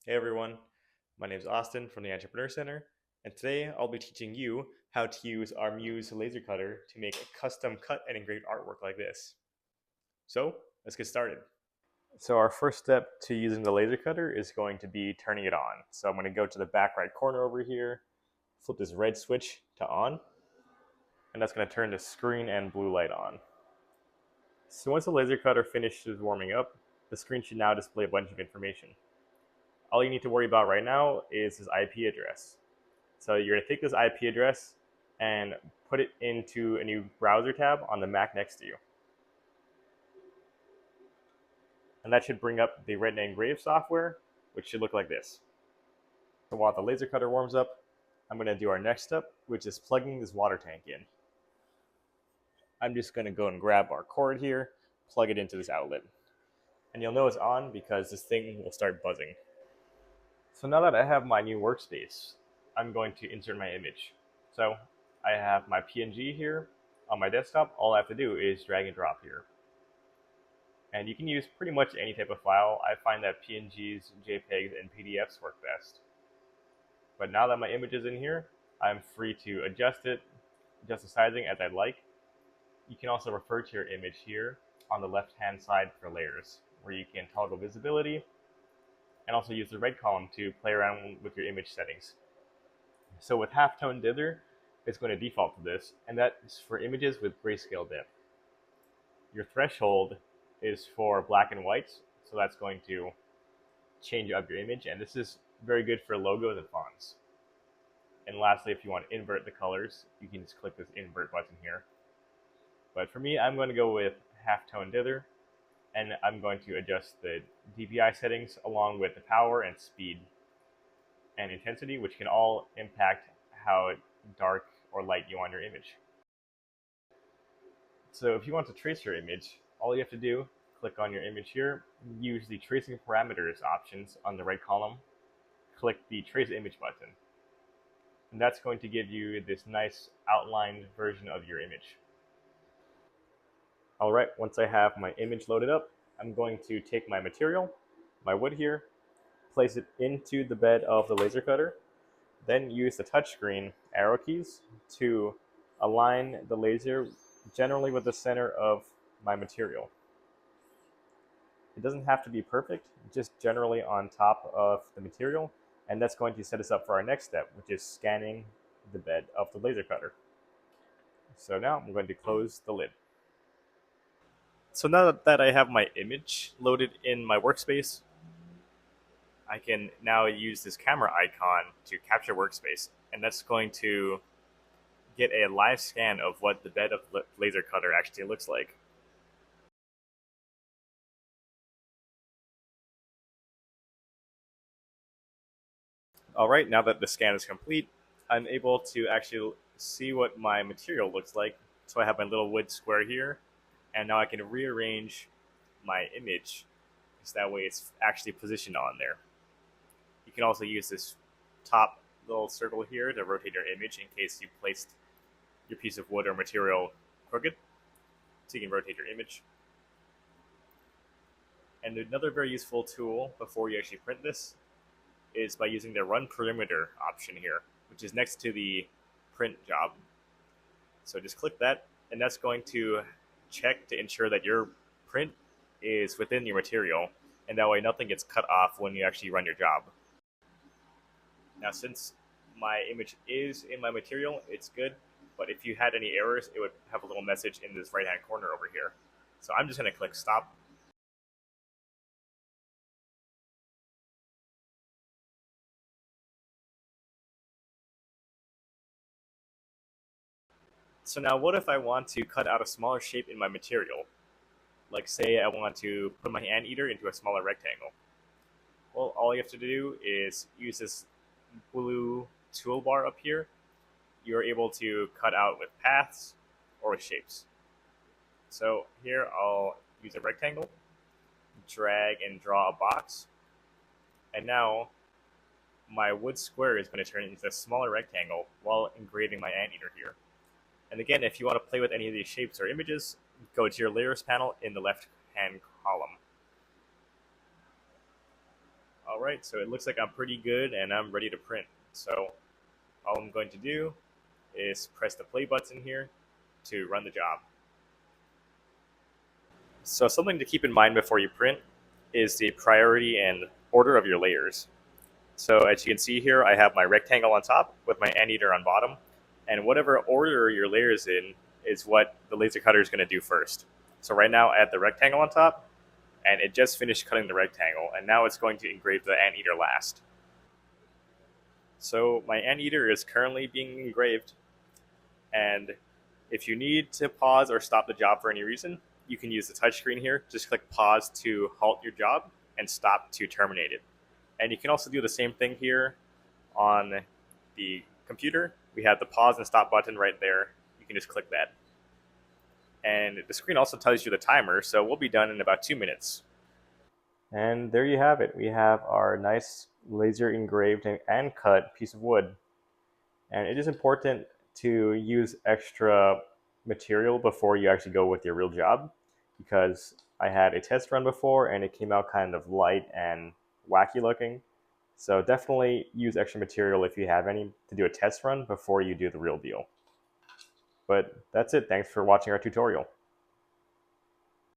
Hey everyone, my name is Austin from the Entrepreneur Center, and today I'll be teaching you how to use our Muse laser cutter to make a custom cut and engraved artwork like this. So let's get started. So our first step to using the laser cutter is going to be turning it on. So I'm going to go to the back right corner over here, flip this red switch to on, and that's going to turn the screen and blue light on. So once the laser cutter finishes warming up, the screen should now display a bunch of information. All you need to worry about right now is this IP address. So you're going to take this IP address and put it into a new browser tab on the Mac next to you. And that should bring up the Retina Engrave software, which should look like this. So while the laser cutter warms up, I'm going to do our next step, which is plugging this water tank in. I'm just going to go and grab our cord here, plug it into this outlet. And you'll know it's on because this thing will start buzzing. So now that I have my new workspace, I'm going to insert my image. So I have my PNG here on my desktop. All I have to do is drag and drop here. And you can use pretty much any type of file. I find that PNGs, JPEGs, and PDFs work best. But now that my image is in here, I'm free to adjust it, adjust the sizing as I'd like. You can also refer to your image here on the left-hand side for layers, where you can toggle visibility and also use the red column to play around with your image settings. So with halftone dither, it's going to default to this, and that's for images with grayscale depth. Your threshold is for black and white, so that's going to change up your image, and this is very good for logos and fonts. And lastly, if you want to invert the colors, you can just click this invert button here. But for me, I'm going to go with halftone dither, and I'm going to adjust the DPI settings along with the power and speed and intensity, which can all impact how dark or light you want your image. So if you want to trace your image, all you have to do, click on your image here, use the tracing parameters options on the right column, click the trace image button. And that's going to give you this nice outlined version of your image. Alright, once I have my image loaded up, I'm going to take my material, my wood here, place it into the bed of the laser cutter, then use the touchscreen arrow keys to align the laser generally with the center of my material. It doesn't have to be perfect, just generally on top of the material, and that's going to set us up for our next step, which is scanning the bed of the laser cutter. So now I'm going to close the lid. So now that I have my image loaded in my workspace, I can now use this camera icon to capture workspace, and that's going to get a live scan of what the bed of the laser cutter actually looks like. Alright, now that the scan is complete, I'm able to actually see what my material looks like. So I have my little wood square here, and now I can rearrange my image so that way it's actually positioned on there. You can also use this top little circle here to rotate your image in case you placed your piece of wood or material crooked, so you can rotate your image. And another very useful tool before you actually print this is by using the run perimeter option here, which is next to the print job. So just click that, and that's going to check to ensure that your print is within your material, and that way nothing gets cut off when you actually run your job. Now, since my image is in my material, it's good, but if you had any errors, it would have a little message in this right-hand corner over here. So I'm just going to click stop. So now what if I want to cut out a smaller shape in my material? Like say I want to put my anteater into a smaller rectangle. Well, all you have to do is use this blue toolbar up here. You're able to cut out with paths or with shapes. So here I'll use a rectangle, drag and draw a box, and now my wood square is going to turn into a smaller rectangle while engraving my anteater here. And again, if you want to play with any of these shapes or images, go to your layers panel in the left-hand column. Alright, so it looks like I'm pretty good and I'm ready to print. So all I'm going to do is press the play button here to run the job. So something to keep in mind before you print is the priority and order of your layers. So as you can see here, I have my rectangle on top with my anteater on bottom, and whatever order your layers in is what the laser cutter is going to do first. So right now I have the rectangle on top, and it just finished cutting the rectangle, and now it's going to engrave the anteater last. So my anteater is currently being engraved, and if you need to pause or stop the job for any reason, you can use the touchscreen here. Just click pause to halt your job and stop to terminate it. And you can also do the same thing here on the computer. We have the pause and stop button right there. You can just click that. And the screen also tells you the timer, so we'll be done in about 2 minutes. And there you have it. We have our nice laser engraved and cut piece of wood. And it is important to use extra material before you actually go with your real job, because I had a test run before and it came out kind of light and wacky looking. So definitely use extra material if you have any to do a test run before you do the real deal. But that's it. Thanks for watching our tutorial.